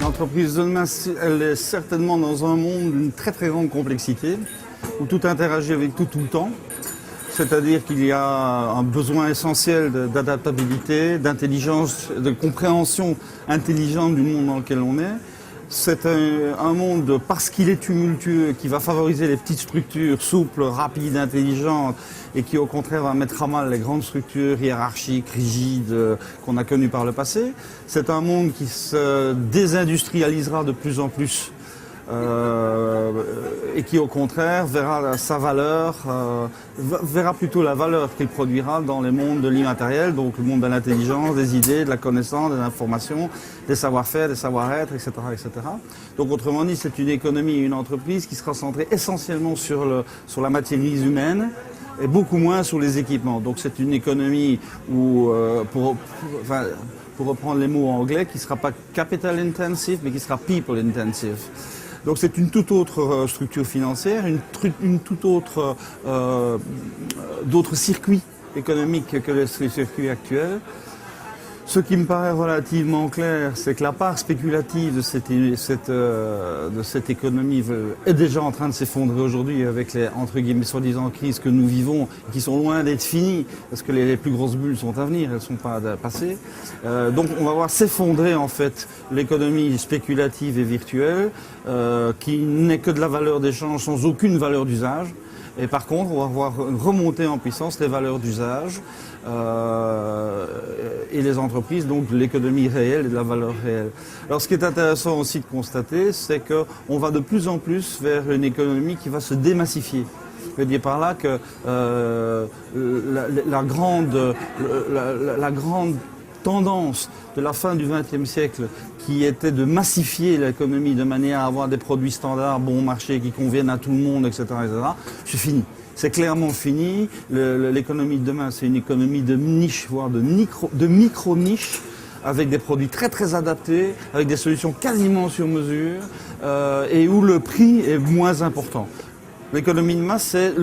L'entreprise de demain, elle est certainement dans un monde d'une très très grande complexité, où tout interagit avec tout le temps. C'est-à-dire qu'il y a un besoin essentiel d'adaptabilité, d'intelligence, de compréhension intelligente du monde dans lequel on est. C'est un monde, parce qu'il est tumultueux, qui va favoriser les petites structures souples, rapides, intelligentes, et qui au contraire va mettre à mal les grandes structures hiérarchiques, rigides, qu'on a connues par le passé. C'est un monde qui se désindustrialisera de plus en plus. Et qui au contraire verra sa valeur, verra plutôt la valeur qu'il produira dans les mondes de l'immatériel, donc le monde de l'intelligence, des idées, de la connaissance, de l'information, des savoir-faire, des savoir-être, etc., etc. Donc autrement dit, c'est une économie, une entreprise qui sera centrée essentiellement sur la matière grise humaine et beaucoup moins sur les équipements. Donc c'est une économie où, pour reprendre les mots anglais, qui ne sera pas capital intensive, mais qui sera people intensive. Donc c'est une toute autre structure financière, une toute autre, d'autres circuits économiques que les circuits actuels. Ce qui me paraît relativement clair, c'est que la part spéculative de cette économie est déjà en train de s'effondrer aujourd'hui avec les, entre guillemets, soi-disant crises que nous vivons, qui sont loin d'être finies, parce que les plus grosses bulles sont à venir, elles ne sont pas passées. Donc on va voir s'effondrer en fait l'économie spéculative et virtuelle, qui n'est que de la valeur d'échange sans aucune valeur d'usage. Et par contre, on va voir remonter en puissance les valeurs d'usage et les entreprises, donc de l'économie réelle et de la valeur réelle. Alors ce qui est intéressant aussi de constater, c'est qu'on va de plus en plus vers une économie qui va se démassifier. Je veux dire par là que la grande tendance de la fin du XXe siècle, qui était de massifier l'économie de manière à avoir des produits standards, bon marché, qui conviennent à tout le monde, etc., c'est fini. C'est clairement fini. L'économie de demain, c'est une économie de niche, voire de micro-niche, avec des produits très très adaptés, avec des solutions quasiment sur mesure, et où le prix est moins important. L'économie de masse, c'est